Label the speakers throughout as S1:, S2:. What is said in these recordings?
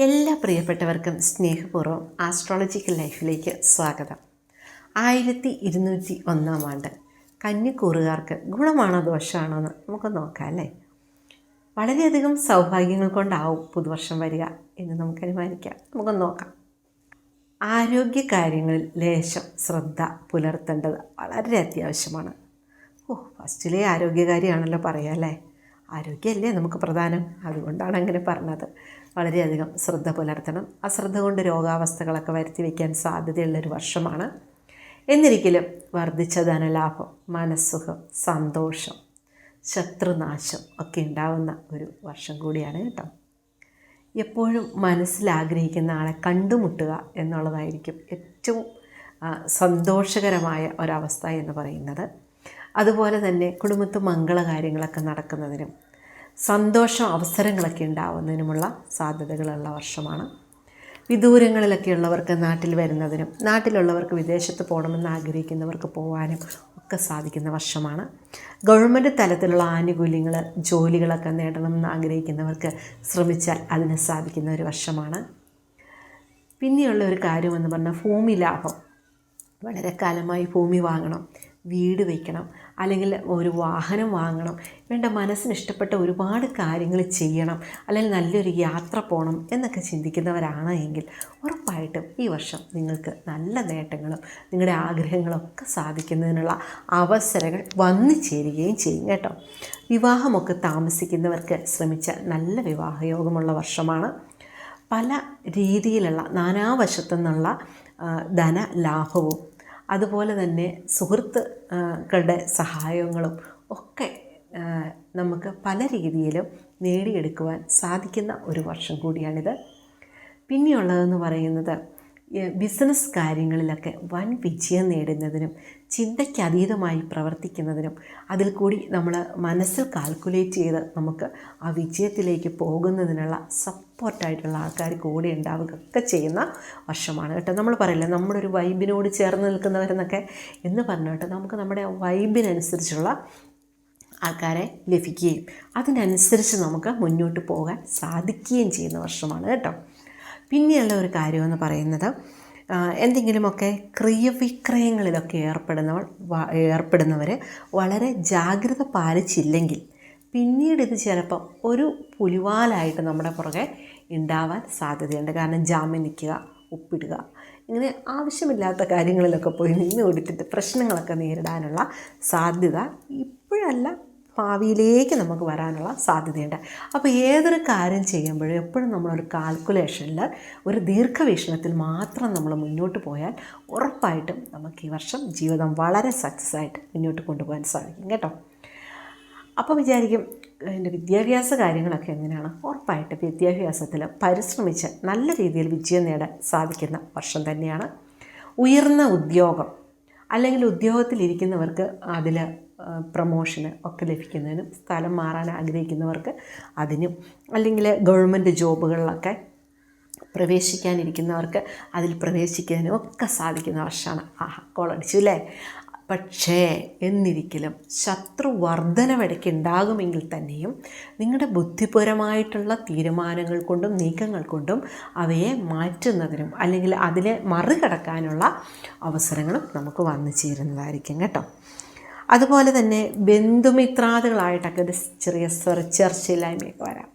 S1: എല്ലാ പ്രിയപ്പെട്ടവർക്കും സ്നേഹപൂർവ്വം ആസ്ട്രോളജിക്കൽ ലൈഫിലേക്ക് സ്വാഗതം. 1201 ആണ്ട് കന്നിക്കൂറുകാർക്ക് ഗുണമാണോ ദോഷമാണോ എന്ന് നമുക്ക് നോക്കാം അല്ലേ. വളരെയധികം സൗഭാഗ്യങ്ങൾ കൊണ്ടാവും പുതുവർഷം വരിക എന്ന് നമുക്ക് അനുമാനിക്കാം. നമുക്കൊന്ന് നോക്കാം. ആരോഗ്യകാര്യങ്ങളിൽ ലേശം ശ്രദ്ധ പുലർത്തേണ്ടത് വളരെ അത്യാവശ്യമാണ്. ഫസ്റ്റിലെ ആരോഗ്യകാര്യമാണല്ലോ പറയുക അല്ലേ. ആരോഗ്യമല്ലേ നമുക്ക് പ്രധാനം, അതുകൊണ്ടാണ് അങ്ങനെ പറഞ്ഞത്. വളരെയധികം ശ്രദ്ധ പുലർത്തണം. അശ്രദ്ധ കൊണ്ട് രോഗാവസ്ഥകളൊക്കെ വരുത്തി വയ്ക്കാൻ സാധ്യതയുള്ളൊരു വർഷമാണ്. എന്നിരിക്കലും വർദ്ധിച്ച ധനലാഭം, മനസ്സുഖം, സന്തോഷം, ശത്രുനാശം ഒക്കെ ഉണ്ടാവുന്ന ഒരു വർഷം കൂടിയാണ് കേട്ടോ. എപ്പോഴും മനസ്സിലാഗ്രഹിക്കുന്ന ആളെ കണ്ടുമുട്ടുക എന്നുള്ളതായിരിക്കും ഏറ്റവും സന്തോഷകരമായ ഒരവസ്ഥ എന്ന് പറയുന്നത്. അതുപോലെ തന്നെ കുടുംബത്ത് മംഗളകാര്യങ്ങളൊക്കെ നടക്കുന്നതിനും സന്തോഷം അവസരങ്ങളൊക്കെ ഉണ്ടാവുന്നതിനുമുള്ള സാധ്യതകളുള്ള വർഷമാണ്. വിദൂരങ്ങളിലൊക്കെ ഉള്ളവർക്ക് നാട്ടിൽ വരുന്നതിനും നാട്ടിലുള്ളവർക്ക് വിദേശത്ത് പോകണമെന്ന് ആഗ്രഹിക്കുന്നവർക്ക് പോകാനും ഒക്കെ സാധിക്കുന്ന വർഷമാണ്. ഗവൺമെൻറ് തലത്തിലുള്ള ആനുകൂല്യങ്ങൾ, ജോലികളൊക്കെ നേടണമെന്ന് ആഗ്രഹിക്കുന്നവർക്ക് ശ്രമിച്ചാൽ അതിന് സാധിക്കുന്ന ഒരു വർഷമാണ്. പിന്നെയുള്ള ഒരു കാര്യമെന്ന് പറഞ്ഞാൽ ഭൂമി ലാഭം. വളരെ കാലമായി ഭൂമി വാങ്ങണം, വീട് വയ്ക്കണം, അല്ലെങ്കിൽ ഒരു വാഹനം വാങ്ങണം, വേണ്ട മനസ്സിന് ഇഷ്ടപ്പെട്ട ഒരുപാട് കാര്യങ്ങൾ ചെയ്യണം, അല്ലെങ്കിൽ നല്ലൊരു യാത്ര പോകണം എന്നൊക്കെ ചിന്തിക്കുന്നവരാണ് എങ്കിൽ ഉറപ്പായിട്ടും ഈ വർഷം നിങ്ങൾക്ക് നല്ല നേട്ടങ്ങളും നിങ്ങളുടെ ആഗ്രഹങ്ങളൊക്കെ സാധിക്കുന്നതിനുള്ള അവസരങ്ങൾ വന്നു ചേരുകയും ചെയ്യും കേട്ടോ. വിവാഹമൊക്കെ താമസിക്കുന്നവർക്ക് ശ്രമിച്ച നല്ല വിവാഹയോഗമുള്ള വർഷമാണ്. പല രീതിയിലുള്ള നാനാവശത്തു നിന്നുള്ള ധനലാഭവും അതുപോലെ തന്നെ സുഹൃത്തുക്കളുടെ സഹായങ്ങളും ഒക്കെ നമുക്ക് പല രീതിയിലും നേടിയെടുക്കുവാൻ സാധിക്കുന്ന ഒരു വർഷം കൂടിയാണിത്. പിന്നെയുള്ളതെന്ന് പറയുന്നത് ബിസിനസ് കാര്യങ്ങളിലൊക്കെ വൻ വിജയം നേടുന്നതിനും ചിന്തയ്ക്കതീതമായി പ്രവർത്തിക്കുന്നതിനും അതിൽ കൂടി നമ്മൾ മനസ്സിൽ കാൽക്കുലേറ്റ് ചെയ്ത് നമുക്ക് ആ വിജയത്തിലേക്ക് പോകുന്നതിനുള്ള സപ്പോർട്ടായിട്ടുള്ള ആൾക്കാർ കൂടെ ഉണ്ടാവുകയൊക്കെ ചെയ്യുന്ന വർഷമാണ് കേട്ടോ. നമ്മൾ പറയില്ല നമ്മുടെ ഒരു വൈബിനോട് ചേർന്ന് നിൽക്കുന്നവരെന്നൊക്കെ എന്ന് പറഞ്ഞിട്ട് നമുക്ക് നമ്മുടെ വൈബിനനുസരിച്ചുള്ള ആൾക്കാരെ ലഭിക്കുകയും അതിനനുസരിച്ച് നമുക്ക് മുന്നോട്ട് പോകാൻ സാധിക്കുകയും ചെയ്യുന്ന വർഷമാണ് കേട്ടോ. പിന്നെയുള്ള ഒരു കാര്യമെന്ന് പറയുന്നത് എന്തെങ്കിലുമൊക്കെ ക്രയവിക്രയങ്ങളിലൊക്കെ ഏർപ്പെടുന്നവർ വളരെ ജാഗ്രത പാലിച്ചില്ലെങ്കിൽ പിന്നീട് ഇത് ചിലപ്പം ഒരു പുലിവാലായിട്ട് നമ്മുടെ പുറകെ ഉണ്ടാവാൻ സാധ്യതയുണ്ട്. കാരണം ജാമ്യം നിൽക്കുക, ഒപ്പിടുക, ഇങ്ങനെ ആവശ്യമില്ലാത്ത കാര്യങ്ങളിലൊക്കെ പോയി നിന്ന് കൊടുത്തിട്ട് പ്രശ്നങ്ങളൊക്കെ നേരിടാനുള്ള സാധ്യത ഇപ്പോഴല്ല ഭാവിയിലേക്ക് നമുക്ക് വരാനുള്ള സാധ്യതയുണ്ട്. അപ്പോൾ ഏതൊരു കാര്യം ചെയ്യുമ്പോഴും എപ്പോഴും നമ്മളൊരു കാൽക്കുലേഷനിൽ ഒരു ദീർഘവീക്ഷണത്തിൽ മാത്രം നമ്മൾ മുന്നോട്ട് പോയാൽ ഉറപ്പായിട്ടും നമുക്ക് ഈ വർഷം ജീവിതം വളരെ സക്സസ് ആയിട്ട് മുന്നോട്ട് കൊണ്ടുപോകാൻ സാധിക്കും കേട്ടോ. അപ്പോൾ വിചാരിക്കും എൻ്റെ വിദ്യാഭ്യാസ കാര്യങ്ങളൊക്കെ എങ്ങനെയാണ്? ഉറപ്പായിട്ടും വിദ്യാഭ്യാസത്തിൽ പരിശ്രമിച്ച് നല്ല രീതിയിൽ വിജയം നേടാൻ സാധിക്കുന്ന വർഷം തന്നെയാണ്. ഉയർന്ന ഉദ്യോഗം അല്ലെങ്കിൽ ഉദ്യോഗത്തിലിരിക്കുന്നവർക്ക് അതിൽ പ്രമോഷന് ഒക്കെ ലഭിക്കുന്നതിനും സ്ഥലം മാറാൻ ആഗ്രഹിക്കുന്നവർക്ക് അതിനും അല്ലെങ്കിൽ ഗവൺമെൻറ് ജോബുകളിലൊക്കെ പ്രവേശിക്കാനിരിക്കുന്നവർക്ക് അതിൽ പ്രവേശിക്കുന്നതിനും ഒക്കെ സാധിക്കുന്ന വർഷമാണ്. കോളടിച്ചു അല്ലേ. പക്ഷേ എന്നിരിക്കലും ശത്രുവർദ്ധനവിടയ്ക്ക് ഉണ്ടാകുമെങ്കിൽ തന്നെയും നിങ്ങളുടെ ബുദ്ധിപരമായിട്ടുള്ള തീരുമാനങ്ങൾ കൊണ്ടും നീക്കങ്ങൾ കൊണ്ടും അവയെ മാറ്റുന്നതിനും അല്ലെങ്കിൽ അതിനെ മറികടക്കാനുള്ള അവസരങ്ങളും നമുക്ക് വന്നു ചേരുന്നതായിരിക്കും കേട്ടോ. അതുപോലെ തന്നെ ബന്ധുമിത്രാദികളായിട്ടൊക്കെ ഒരു ചെറിയ ചർച്ചയില്ലായ്മയൊക്കെ വരാം.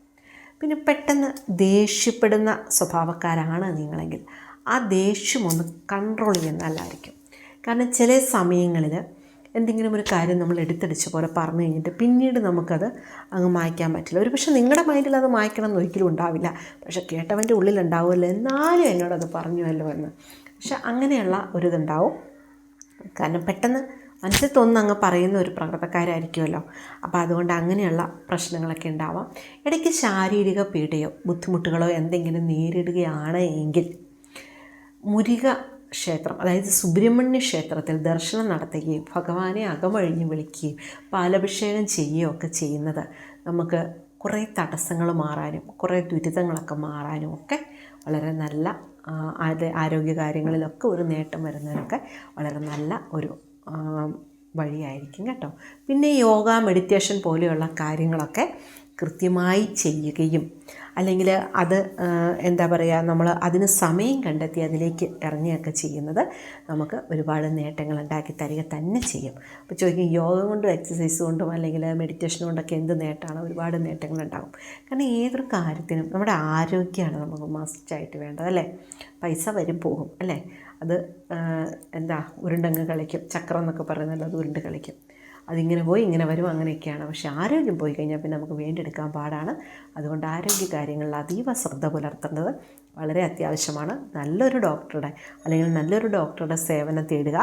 S1: പിന്നെ പെട്ടെന്ന് ദേഷ്യപ്പെടുന്ന സ്വഭാവക്കാരാണ് നിങ്ങളെങ്കിൽ ആ ദേഷ്യമൊന്ന് കൺട്രോൾ ചെയ്യുന്നതല്ലായിരിക്കും. കാരണം ചില സമയങ്ങളിൽ എന്തെങ്കിലും ഒരു കാര്യം നമ്മൾ എടുത്തടിച്ച പോലെ പറഞ്ഞു കഴിഞ്ഞിട്ട് പിന്നീട് നമുക്കത് അങ്ങ് മായ്ക്കാൻ പറ്റില്ല. ഒരു പക്ഷേ നിങ്ങളുടെ മൈൻഡിൽ അത് മായ്ക്കണം എന്ന് ഒരിക്കലും ഉണ്ടാവില്ല, പക്ഷേ കേട്ടവൻ്റെ ഉള്ളിലുണ്ടാവുമല്ലോ എന്നാലും എന്നോടത് പറഞ്ഞുവല്ലോ എന്ന്. പക്ഷെ അങ്ങനെയുള്ള ഒരിതുണ്ടാവും. കാരണം പെട്ടെന്ന് മനസ്സിൽ തോന്നുന്ന അങ്ങ് പറയുന്ന ഒരു പ്രകൃതക്കാരായിരിക്കുമല്ലോ. അപ്പോൾ അതുകൊണ്ട് അങ്ങനെയുള്ള പ്രശ്നങ്ങളൊക്കെ ഉണ്ടാവാം. ഇടയ്ക്ക് ശാരീരിക പീഡയോ ബുദ്ധിമുട്ടുകളോ എന്തെങ്കിലും നേരിടുകയാണ് എങ്കിൽ മുരുക ക്ഷേത്രം, അതായത് സുബ്രഹ്മണ്യ ക്ഷേത്രത്തിൽ ദർശനം നടത്തുകയും ഭഗവാനെ അകമഴിഞ്ഞ് വിളിക്കുകയും പാലഭിഷേകം ചെയ്യുകയും ഒക്കെ ചെയ്യുന്നത് നമുക്ക് കുറേ തടസ്സങ്ങൾ മാറാനും കുറേ ദുരിതങ്ങളൊക്കെ മാറാനും ഒക്കെ വളരെ നല്ല ആരോഗ്യകാര്യങ്ങളിലൊക്കെ ഒരു നേട്ടം വരുന്നതിനൊക്കെ വളരെ നല്ല ഒരു വഴിയായിരിക്കും കേട്ടോ. പിന്നെ യോഗ, മെഡിറ്റേഷൻ പോലെയുള്ള കാര്യങ്ങളൊക്കെ കൃത്യമായി ചെയ്യുകയും അല്ലെങ്കിൽ അത് എന്താ പറയുക, നമ്മൾ അതിന് സമയം കണ്ടെത്തി അതിലേക്ക് ഇറങ്ങിയൊക്കെ ചെയ്യുന്നത് നമുക്ക് ഒരുപാട് നേട്ടങ്ങൾ ഉണ്ടാക്കി തരിക തന്നെ ചെയ്യും. അപ്പോൾ ചോദിക്കും, യോഗ കൊണ്ടും എക്സസൈസ് കൊണ്ടും അല്ലെങ്കിൽ മെഡിറ്റേഷൻ കൊണ്ടൊക്കെ എന്ത് നേട്ടമാണ്? ഒരുപാട് നേട്ടങ്ങളുണ്ടാകും. കാരണം ഏതൊരു കാര്യത്തിനും നമ്മുടെ ആരോഗ്യമാണ് നമുക്ക് മസ്റ്റായിട്ട് വേണ്ടത്, അല്ലേ? പൈസ വരും പോകും, അല്ലേ? അത് എന്താ ഉരുണ്ടങ്ങ് കളിക്കും, ചക്രം എന്നൊക്കെ പറയുന്നത്, അത് ഉരുണ്ട് കളിക്കും, അതിങ്ങനെ പോയി ഇങ്ങനെ വരും, അങ്ങനെയൊക്കെയാണ്. പക്ഷേ ആരോഗ്യം പോയി കഴിഞ്ഞാൽ പിന്നെ നമുക്ക് വീണ്ടെടുക്കാൻ പാടാണ്. അതുകൊണ്ട് ആരോഗ്യ കാര്യങ്ങളിൽ അതീവ ശ്രദ്ധ പുലർത്തേണ്ടത് വളരെ അത്യാവശ്യമാണ്. നല്ലൊരു ഡോക്ടറുടെ സേവനം തേടുക.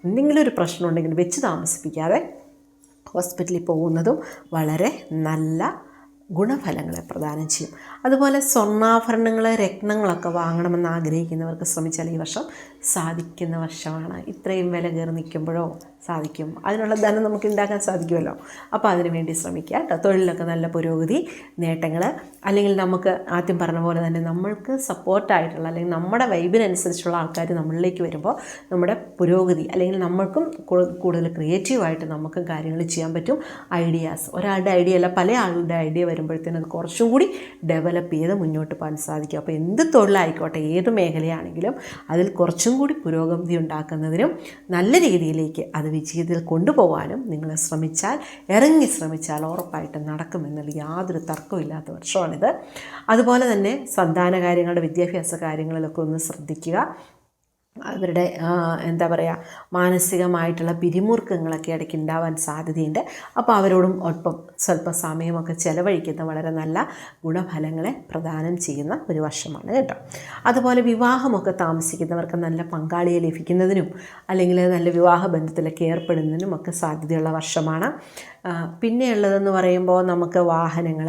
S1: എന്തെങ്കിലും ഒരു പ്രശ്നമുണ്ടെങ്കിൽ വെച്ച് താമസിപ്പിക്കാതെ ഹോസ്പിറ്റലിൽ പോകുന്നതും വളരെ നല്ല ഗുണഫലങ്ങളെ പ്രദാനം ചെയ്യും. അതുപോലെ സ്വർണ്ണാഭരണങ്ങൾ, രത്നങ്ങളൊക്കെ വാങ്ങണമെന്ന് ആഗ്രഹിക്കുന്നവർക്ക് ശ്രമിച്ചാൽ ഈ വർഷം സാധിക്കുന്ന വർഷമാണ്. ഇത്രയും വില കയറി നിൽക്കുമ്പോഴോ സാധിക്കും, അതിനുള്ള ധനം നമുക്ക് ഉണ്ടാക്കാൻ സാധിക്കുമല്ലോ. അപ്പോൾ അതിനു വേണ്ടി ശ്രമിക്കുക കേട്ടോ. തൊഴിലൊക്കെ നല്ല പുരോഗതി, നേട്ടങ്ങൾ, അല്ലെങ്കിൽ നമുക്ക് ആദ്യം പറഞ്ഞ പോലെ തന്നെ നമ്മൾക്ക് സപ്പോർട്ടായിട്ടുള്ള അല്ലെങ്കിൽ നമ്മുടെ വൈബിനനുസരിച്ചുള്ള ആൾക്കാർ നമ്മളിലേക്ക് വരുമ്പോൾ നമ്മുടെ പുരോഗതി, അല്ലെങ്കിൽ നമ്മൾക്കും കൂടുതൽ ക്രിയേറ്റീവായിട്ട് നമുക്കും കാര്യങ്ങൾ ചെയ്യാൻ പറ്റും. ഐഡിയാസ്, ഒരാളുടെ ഐഡിയ അല്ല, പല ആളുടെ ഐഡിയ വരുമ്പോഴത്തേനും അത് കുറച്ചും കൂടി ഡെവലപ്പ് ചെയ്ത് മുന്നോട്ട് പോകാൻ സാധിക്കും. അപ്പോൾ എന്ത് തൊഴിലായിക്കോട്ടെ, ഏത് മേഖലയാണെങ്കിലും അതിൽ കുറച്ചും കൂടി പുരോഗതി ഉണ്ടാക്കുന്നതിനും നല്ല രീതിയിലേക്ക് അത് വിജയത്തിൽ കൊണ്ടുപോകാനും നിങ്ങൾ ഇറങ്ങി ശ്രമിച്ചാൽ ഉറപ്പായിട്ടും നടക്കുമെന്നുള്ള യാതൊരു തർക്കമില്ലാത്ത വർഷമാണിത്. അതുപോലെ തന്നെ സന്താന കാര്യങ്ങളുടെ, വിദ്യാഭ്യാസ കാര്യങ്ങളിലൊക്കെ ഒന്ന് ശ്രദ്ധിക്കുക. അവരുടെ എന്താ പറയുക, മാനസികമായിട്ടുള്ള പിരിമുറുക്കങ്ങളൊക്കെ ഇടയ്ക്ക് ഉണ്ടാവാൻ സാധ്യതയുണ്ട്. അപ്പോൾ അവരോടും ഒപ്പം സ്വല്പ സമയമൊക്കെ ചിലവഴിക്കുന്ന വളരെ നല്ല ഗുണഫലങ്ങളെ പ്രദാനം ചെയ്യുന്ന ഒരു വർഷമാണ് കേട്ടോ. അതുപോലെ വിവാഹമൊക്കെ താമസിക്കുന്നവർക്ക് നല്ല പങ്കാളിയെ ലഭിക്കുന്നതിനും അല്ലെങ്കിൽ നല്ല വിവാഹ ബന്ധത്തിലൊക്കെ ഏർപ്പെടുന്നതിനും ഒക്കെ സാധ്യതയുള്ള വർഷമാണ്. പിന്നെയുള്ളതെന്ന് പറയുമ്പോൾ നമുക്ക് വാഹനങ്ങൾ,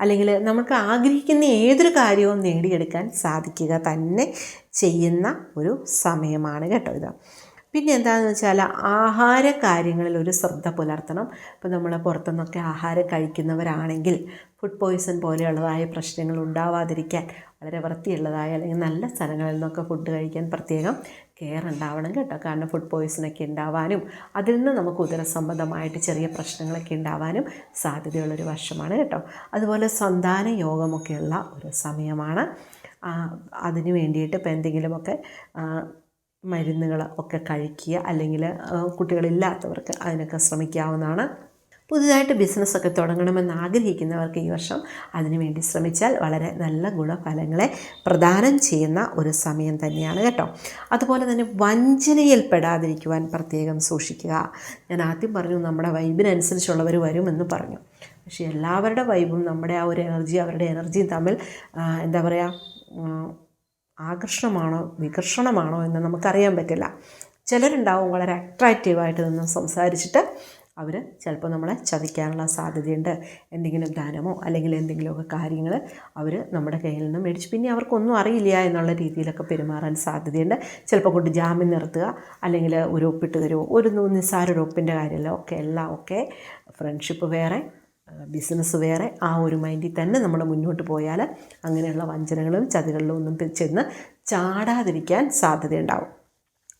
S1: അല്ലെങ്കിൽ നമുക്ക് ആഗ്രഹിക്കുന്ന ഏതൊരു കാര്യവും നേടിയെടുക്കാൻ സാധിക്കുക തന്നെ ചെയ്യുന്ന ഒരു സമയമാണ് കേട്ടോ ഇത്. പിന്നെ എന്താണെന്ന് വെച്ചാൽ ആഹാര കാര്യങ്ങളിൽ ഒരു ശ്രദ്ധ പുലർത്തണം. ഇപ്പോൾ നമ്മൾ പുറത്തുനിന്നൊക്കെ ആഹാരം കഴിക്കുന്നവരാണെങ്കിൽ ഫുഡ് പോയ്സൺ പോലെയുള്ളതായ പ്രശ്നങ്ങൾ ഉണ്ടാവാതിരിക്കാൻ വളരെ വൃത്തിയുള്ളതായ അല്ലെങ്കിൽ നല്ല സ്ഥലങ്ങളിൽ നിന്നൊക്കെ ഫുഡ് കഴിക്കാൻ പ്രത്യേകം കെയർ ഉണ്ടാവണം കേട്ടോ. കാരണം ഫുഡ് പോയ്സണൊക്കെ ഉണ്ടാവാനും അതിൽ നിന്ന് നമുക്ക് ഉദരസംബന്ധമായിട്ട് ചെറിയ പ്രശ്നങ്ങളൊക്കെ ഉണ്ടാവാനും സാധ്യതയുള്ളൊരു വർഷമാണ് കേട്ടോ. അതുപോലെ സന്താന യോഗമൊക്കെയുള്ള ഒരു സമയമാണ്. അതിന് വേണ്ടിയിട്ട് ഇപ്പോൾ എന്തെങ്കിലുമൊക്കെ മരുന്നുകൾ ഒക്കെ കഴിക്കുക, അല്ലെങ്കിൽ കുട്ടികളില്ലാത്തവർക്ക് അതിനൊക്കെ ശ്രമിക്കാവുന്നതാണ്. പുതുതായിട്ട് ബിസിനസ്സൊക്കെ തുടങ്ങണമെന്ന് ആഗ്രഹിക്കുന്നവർക്ക് ഈ വർഷം അതിനുവേണ്ടി ശ്രമിച്ചാൽ വളരെ നല്ല ഗുണഫലങ്ങളെ പ്രദാനം ചെയ്യുന്ന ഒരു സമയം തന്നെയാണ് കേട്ടോ. അതുപോലെ തന്നെ വഞ്ചനയിൽ പെടാതിരിക്കുവാൻ പ്രത്യേകം സൂക്ഷിക്കുക. ഞാൻ ആദ്യം പറഞ്ഞു നമ്മുടെ വൈബിനനുസരിച്ചുള്ളവർ വരുമെന്ന് പറഞ്ഞു. പക്ഷേ എല്ലാവരുടെ വൈബും നമ്മുടെ ആ ഒരു എനർജി, അവരുടെ എനർജിയും തമ്മിൽ എന്താ പറയുക, ആകർഷണമാണോ വികർഷണമാണോ എന്ന് നമുക്കറിയാൻ പറ്റില്ല. ചിലരുണ്ടാവും വളരെ അട്രാക്റ്റീവായിട്ട് നിന്ന് സംസാരിച്ചിട്ട് അവർ ചിലപ്പോൾ നമ്മളെ ചതിക്കാനുള്ള സാധ്യതയുണ്ട്. എന്തെങ്കിലും ദാനമോ അല്ലെങ്കിൽ എന്തെങ്കിലുമൊക്കെ കാര്യങ്ങൾ അവർ നമ്മുടെ കയ്യിൽ നിന്ന് മേടിച്ച് പിന്നെ അവർക്കൊന്നും അറിയില്ല എന്നുള്ള രീതിയിലൊക്കെ പെരുമാറാൻ സാധ്യതയുണ്ട്. ചിലപ്പോൾ കൊണ്ട് ജാമ്യം നിർത്തുക, അല്ലെങ്കിൽ ഒരു ഒപ്പിട്ട് തരുമോ, ഒരു നിസ്സാരൊരു ഒപ്പിൻ്റെ കാര്യമല്ല, എല്ലാം ഫ്രണ്ട്ഷിപ്പ് വേറെ, ബിസിനസ് വേറെ, ആ ഒരു മൈൻഡിൽ തന്നെ നമ്മൾ മുന്നോട്ട് പോയാൽ അങ്ങനെയുള്ള വഞ്ചനകളും ചതികളിലും ഒന്നും ചെന്ന് ചാടാതിരിക്കാൻ സാധ്യതയുണ്ടാവും.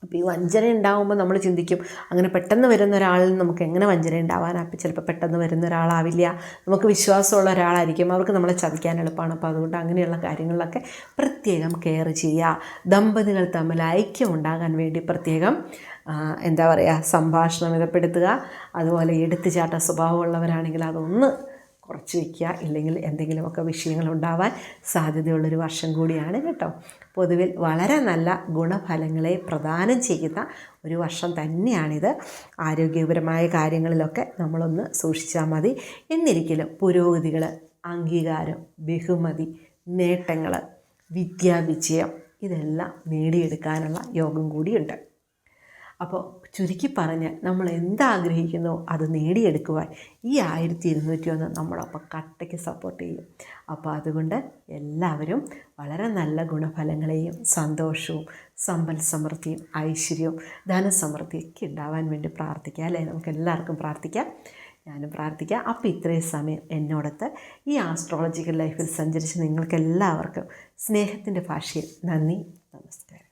S1: അപ്പോൾ ഈ വഞ്ചന ഉണ്ടാകുമ്പോൾ നമ്മൾ ചിന്തിക്കും, അങ്ങനെ പെട്ടെന്ന് വരുന്ന ഒരാളിൽ നമുക്ക് എങ്ങനെ വഞ്ചന ഉണ്ടാവാനാണ്? അപ്പോൾ ചിലപ്പോൾ പെട്ടെന്ന് വരുന്ന ഒരാളാവില്ല, നമുക്ക് വിശ്വാസമുള്ള ഒരാളായിരിക്കും, അവർക്ക് നമ്മളെ ചതിക്കാൻ എളുപ്പമാണ്. അപ്പോൾ അതുകൊണ്ട് അങ്ങനെയുള്ള കാര്യങ്ങളിലൊക്കെ പ്രത്യേകം കെയർ ചെയ്യുക. ദമ്പതികൾ തമ്മിൽ ഐക്യം ഉണ്ടാകാൻ വേണ്ടി പ്രത്യേകം എന്താ പറയുക, സംഭാഷണം മിതപ്പെടുത്തുക. അതുപോലെ എടുത്തുചാട്ട സ്വഭാവമുള്ളവരാണെങ്കിൽ അതൊന്ന് കുറച്ച് വയ്ക്കുക, ഇല്ലെങ്കിൽ എന്തെങ്കിലുമൊക്കെ വിഷയങ്ങളുണ്ടാവാൻ സാധ്യതയുള്ളൊരു വർഷം കൂടിയാണ് കേട്ടോ. പൊതുവിൽ വളരെ നല്ല ഗുണഫലങ്ങളെ പ്രദാനം ചെയ്യുന്ന ഒരു വർഷം തന്നെയാണിത്. ആരോഗ്യപരമായ കാര്യങ്ങളിലൊക്കെ നമ്മളൊന്ന് സൂക്ഷിച്ചാൽ മതി. എന്നിരിക്കലും പുരോഗതികൾ, അംഗീകാരം, ബഹുമതി, നേട്ടങ്ങൾ, വിദ്യാവിജയം ഇതെല്ലാം നേടിയെടുക്കാനുള്ള യോഗം കൂടിയുണ്ട്. അപ്പോൾ ചുരുക്കി പറഞ്ഞാൽ നമ്മൾ എന്താഗ്രഹിക്കുന്നോ അത് നേടിയെടുക്കുവാൻ ഈ 1201 നമ്മളൊപ്പം കട്ടയ്ക്ക് സപ്പോർട്ട് ചെയ്യും. അപ്പോൾ അതുകൊണ്ട് എല്ലാവരും വളരെ നല്ല ഗുണഫലങ്ങളെയും സന്തോഷവും സമ്പൽ സമൃദ്ധിയും ഐശ്വര്യവും ധനസമൃദ്ധിയൊക്കെ ഉണ്ടാവാൻ വേണ്ടി പ്രാർത്ഥിക്കുക, അല്ലേ? നമുക്ക് എല്ലാവർക്കും പ്രാർത്ഥിക്കാം, ഞാനും പ്രാർത്ഥിക്കാം. അപ്പോൾ ഇത്രയും സമയം എന്നോടൊത്ത് ഈ ആസ്ട്രോളജിക്കൽ ലൈഫിൽ സഞ്ചരിച്ച് നിങ്ങൾക്കെല്ലാവർക്കും സ്നേഹത്തിൻ്റെ ഭാഷയിൽ നന്ദി, നമസ്കാരം.